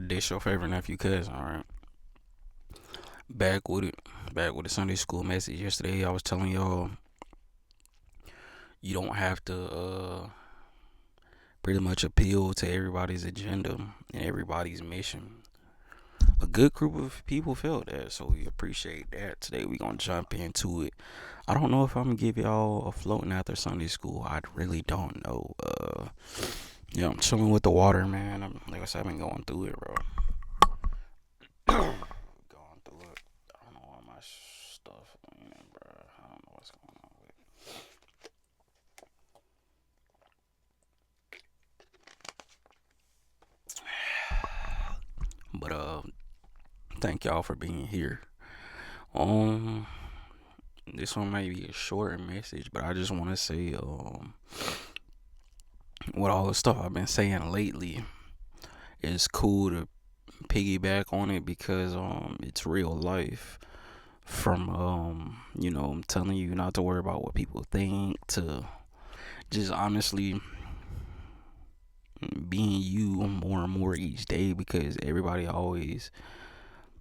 This your favorite nephew cousin, alright? Back with it. Back with the Sunday school message. Yesterday I was telling y'all you don't have to pretty much appeal to everybody's agenda and everybody's mission. A good group of people felt that, so we appreciate that. Today we gonna jump into it. I don't know if I'm gonna give y'all a floating after Sunday school. I really don't know. Yeah, I'm chilling with the water, man. Like I said, I've been going through it, bro. Going through it. I don't know all my stuff, man, bro. I don't know what's going on with it. But thank y'all for being here. Um, this one might be a short message, but I just want to say with all the stuff I've been saying lately, it's cool to piggyback on it because it's real life. From I'm telling you not to worry about what people think to just honestly being you more and more each day because everybody always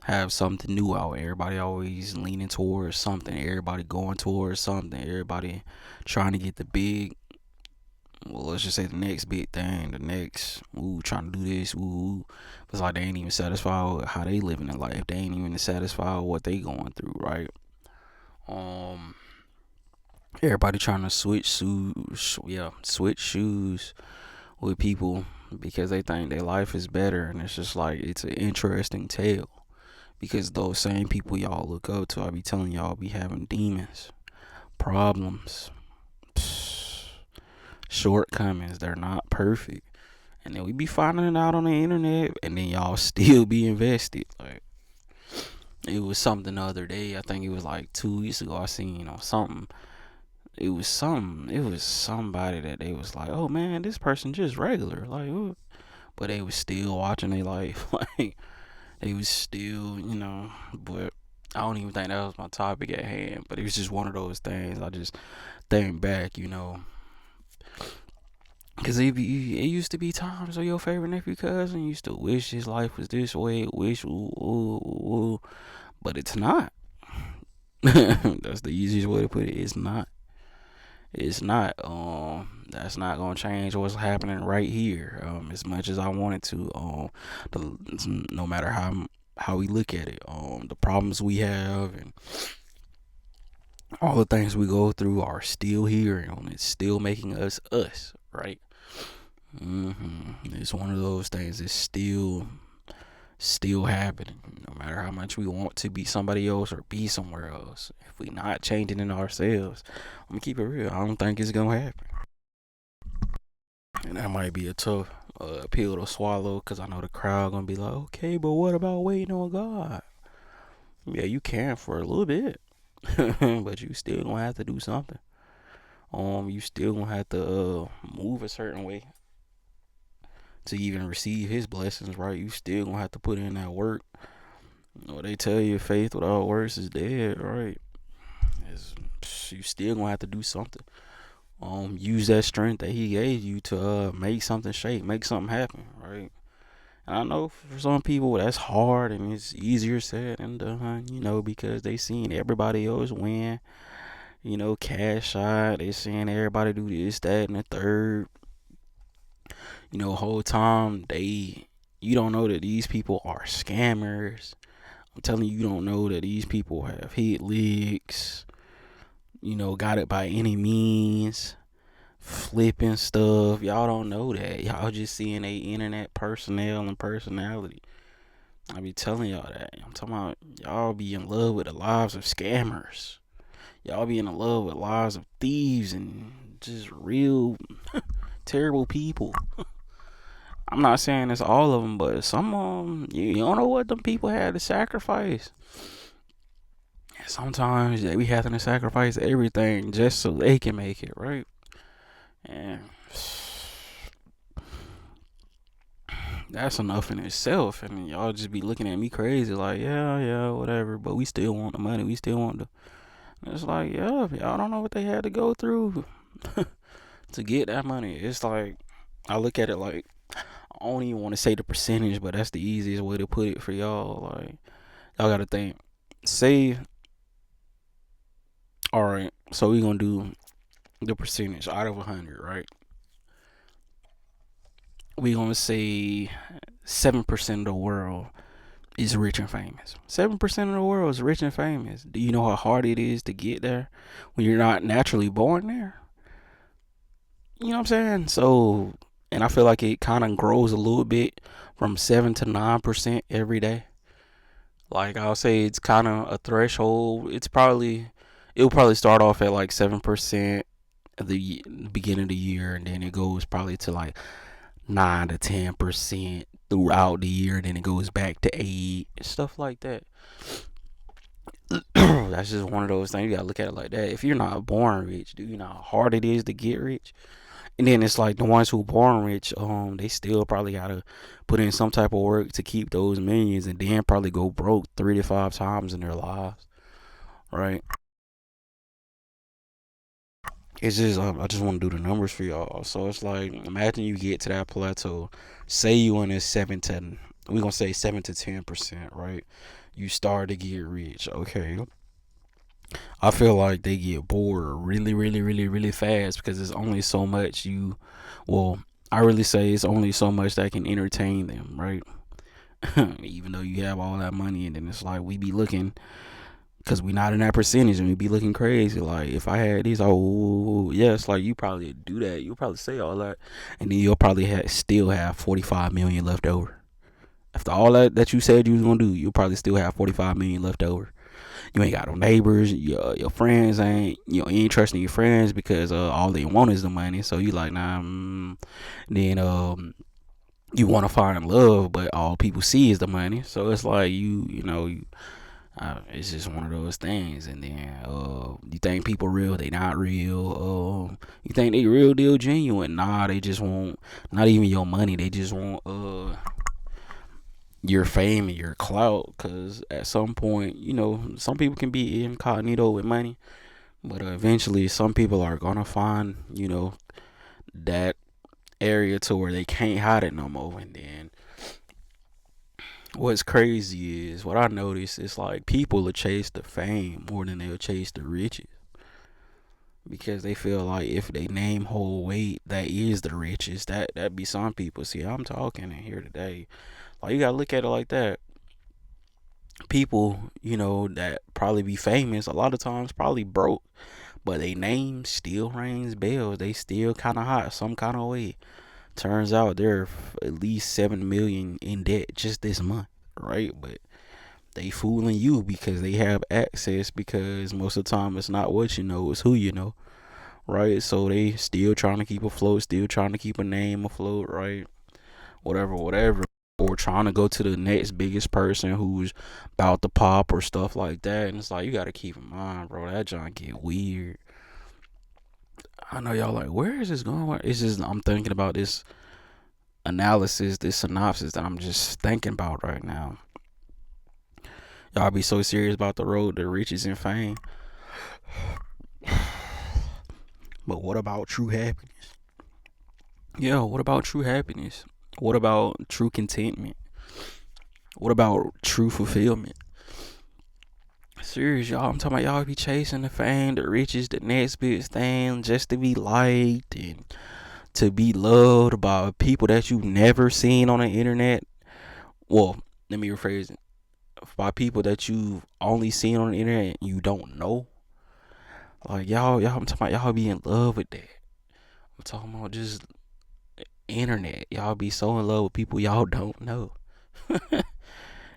have something new out. Everybody always leaning towards something. Everybody going towards something. Everybody trying to get the big, well, let's just say the next big thing, the next, trying to do this, It's like they ain't even satisfied with how they living in life. They ain't even satisfied with what they going through, right? Um, Everybody trying to switch shoes with people because they think their life is better, and it's just like it's an interesting tale. Because those same people y'all look up to, I be telling y'all, be having demons, problems, shortcomings. They're not perfect. And then we be finding it out on the internet, and then y'all still be invested. Like, it was something the other day, I think it was like 2 weeks ago, I seen, something. It was somebody that they was like, oh man, this person just regular. Like, ooh. But they was still watching their life. Like, they was still, but I don't even think that was my topic at hand. But it was just one of those things. I just think back, because it used to be times where your favorite nephew cousin used to wish his life was this way, but it's not. That's the easiest way to put it. It's not. It's not. That's not gonna change what's happening right here. As much as I wanted to. No matter how we look at it. The problems we have and all the things we go through are still here, and it's still making us us, right? It's one of those things. It's still happening. No matter how much we want to be somebody else or be somewhere else, if we not changing in ourselves, I'm gonna keep it real. I don't think it's gonna happen, and that might be a tough pill to swallow because I know the crowd gonna be like, okay, but what about waiting on God? Yeah, you can for a little bit, but you still gonna have to do something. You still gonna have to move a certain way to even receive His blessings, right? You still gonna have to put in that work. They tell you faith without works is dead, right? You still gonna have to do something. Use that strength that He gave you to make something shake, make something happen, right? And I know for some people that's hard and it's easier said than done, because they seen everybody else win, cash out. They seeing everybody do this, that, and the third. Whole time you don't know that these people are scammers. I'm telling you, you don't know that these people have hit licks, got it by any means, flipping stuff. Y'all don't know that. Y'all just seeing a internet personnel and personality. I be telling y'all that. I'm talking about y'all be in love with the lives of scammers. Y'all be in love with lives of thieves and just real terrible people. I'm not saying it's all of them, but some of them, you don't know what them people had to sacrifice. Sometimes they be having to sacrifice everything just so they can make it, right? And that's enough in itself. And y'all just be looking at me crazy, like, yeah, whatever. But we still want the money. We still want the. And it's like, yeah, y'all don't know what they had to go through to get that money. It's like, I look at it like, I don't even want to say the percentage, but that's the easiest way to put it for y'all. Like, y'all gotta think. Say, all right, so we gonna do the percentage out of 100, right? We gonna say 7% of the world is rich and famous. 7% of the world is rich and famous. Do you know how hard it is to get there when you're not naturally born there? You know what I'm saying? So, and I feel like it kind of grows a little bit from 7 to 9% every day. Like I'll say, it's kind of a threshold. It'll probably start off at like 7% at the beginning of the year, and then it goes probably to like 9 to 10% throughout the year, and then it goes back to 8, stuff like that. That's just one of those things. You gotta look at it like that. If you're not born rich, do you know how hard it is to get rich? And then it's like the ones who born rich, they still probably gotta put in some type of work to keep those millions, and then probably go broke 3 to 5 times in their lives, right? It's just I just want to do the numbers for y'all. So it's like, imagine you get to that plateau. Say you in a 7 to, we gonna say 7 to 10%, right? You start to get rich. Okay, I feel like they get bored really, really, really, really fast because there's only so much you. Well, I really say it's only so much that can entertain them, right? Even though you have all that money, and then it's like we be looking, because we not in that percentage, and we be looking crazy. Like, if I had these, oh yeah, it's like you probably do that. You'll probably say all that, and then you'll probably still have 45 million left over. After all that you said you was gonna do, you'll probably still have 45 million left over. You ain't got no neighbors. Your friends ain't, you ain't trusting your friends because all they want is the money. So you like, nah. Then you want to find love, but all people see is the money. So it's like it's just one of those things. And then you think people real, they not real. You think they real deal genuine, nah, they just want not even your money. They just want your fame and your clout. Because at some point, some people can be incognito with money, but eventually some people are gonna find that area to where they can't hide it no more. And then what's crazy is, what I noticed is, like, people will chase the fame more than they'll chase the riches, because they feel like if they name hold weight, that is the riches. That be some people. See, I'm talking in here today. Like, you gotta look at it like that. People, that probably be famous a lot of times probably broke, but they name still rings bells. They still kind of hot some kind of way. Turns out they're at least 7 million in debt just this month, right? But they fooling you because they have access. Because most of the time it's not what you know, it's who you know, right? So they still trying to keep afloat, still trying to keep a name afloat, right? Whatever, whatever. Or trying to go to the next biggest person who's about to pop or stuff like that. And it's like, you gotta keep in mind, bro, that John get weird. I know y'all like, where is this going? It's just, I'm thinking about this analysis, this synopsis that I'm just thinking about right now. Y'all be so serious about the road to riches and fame. But what about true happiness? Yeah, what about true happiness? What about true contentment? What about true fulfillment? Serious, y'all. I'm talking about y'all be chasing the fame, the riches, the next biggest thing, just to be liked and to be loved by people that you've never seen on the internet. Well, let me rephrase it. By people that you've only seen on the internet and you don't know. Like, I'm talking about y'all be in love with that. I'm talking about just internet. Y'all be so in love with people y'all don't know.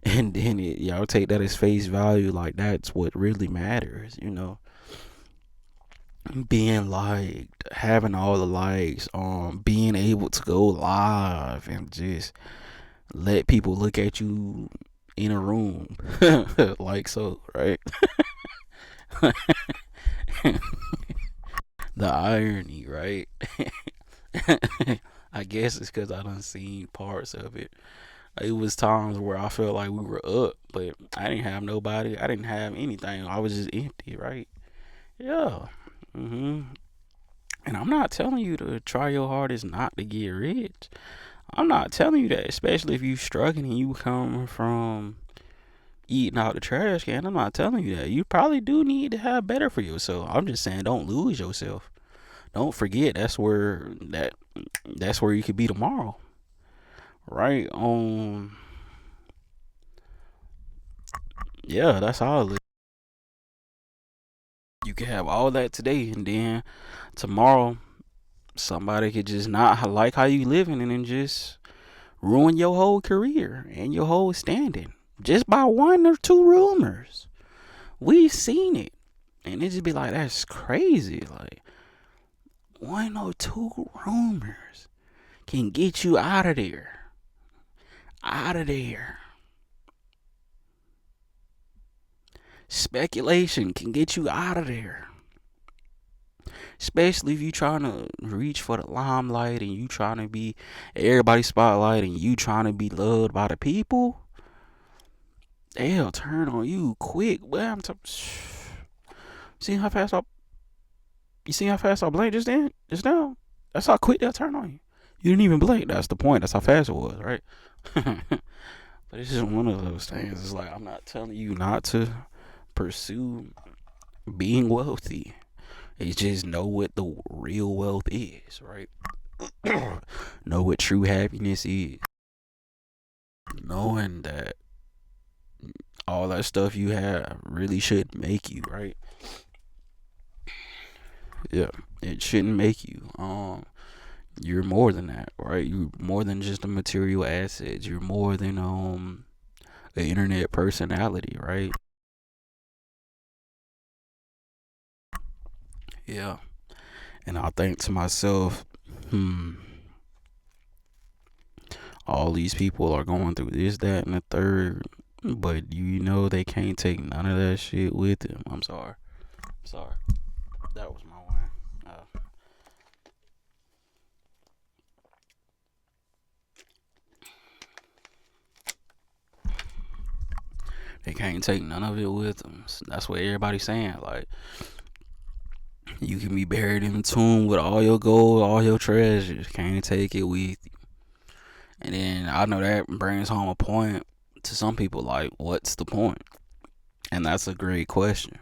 And then y'all take that as face value, like that's what really matters. Being liked, having all the likes, being able to go live and just let people look at you in a room, like so, right? The irony, right? I guess it's because I done seen parts of it. It was times where I felt like we were up, but I didn't have nobody. I didn't have anything. I was just empty, right? Yeah. And I'm not telling you to try your hardest not to get rich. I'm not telling you that, especially if you struggling and you come from eating out the trash can. I'm not telling you that. You probably do need to have better for yourself. I'm just saying, don't lose yourself. Don't forget that's where you could be tomorrow, right? Yeah, that's all. You can have all that today, and then tomorrow somebody could just not like how you living, and then just ruin your whole career and your whole standing just by one or two rumors. We've seen it, and it just be like, that's crazy. Like, one or two rumors can get you out of there. Out of there. Speculation can get you out of there. Especially if you trying to reach for the limelight and you trying to be everybody's spotlight and you trying to be loved by the people. They'll turn on you quick. Well, see how fast I you see how fast I blinked just now. That's how quick they'll turn on you. You didn't even blink. That's the point. That's how fast it was, right? But it's just one of those things. It's like, I'm not telling you not to pursue being wealthy. It's just know what the real wealth is, right? Know what true happiness is. Knowing that all that stuff you have really shouldn't make you, right? Yeah, it shouldn't make you. You're more than that, right? You're more than just a material asset. You're more than an internet personality, right? Yeah. And I think to myself, hmm, all these people are going through this, that, and the third, but they can't take none of that shit with them. I'm sorry. Sorry. That was my one. They can't take none of it with them. That's what everybody's saying. Like, you can be buried in a tomb with all your gold, all your treasures. Can't take it with you. And then I know that brings home a point to some people. Like, what's the point? And that's a great question.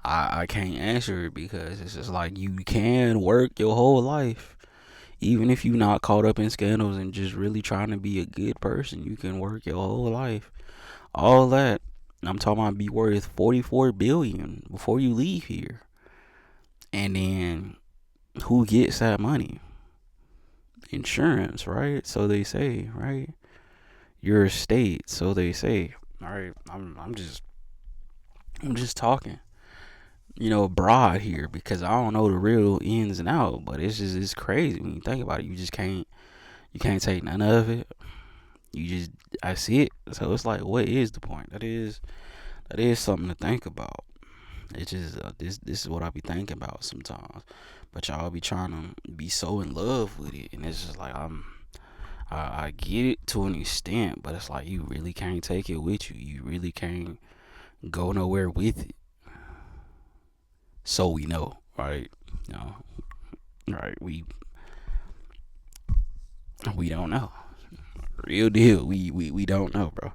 I can't answer it because it's just like you can work your whole life. Even if you're not caught up in scandals and just really trying to be a good person, you can work your whole life. All that. I'm talking about be worth 44 billion before you leave here. And then who gets that money? Insurance, right? So they say, right? Your estate, so they say. All right, I'm just talking, broad here because I don't know the real ins and out, but it's crazy when you think about it. You can't take none of it. You just I see it. So it's like, what is the point? That is something to think about. It's just this is what I be thinking about sometimes. But y'all be trying to be so in love with it, and it's just like I get it to an extent, but it's like you really can't take it with you. You really can't go nowhere with it. So we know, right? No, right? We don't know. Real deal. We don't know, bro.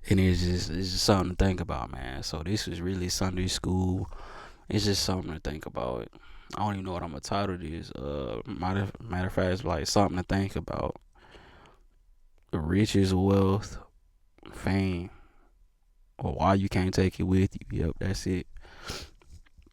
And it's just something to think about, man. So this was really Sunday school. It's just something to think about. I don't even know what I'm gonna title this. Matter of fact, it's like something to think about. Riches, wealth, fame, or why you can't take it with you. Yep, that's it.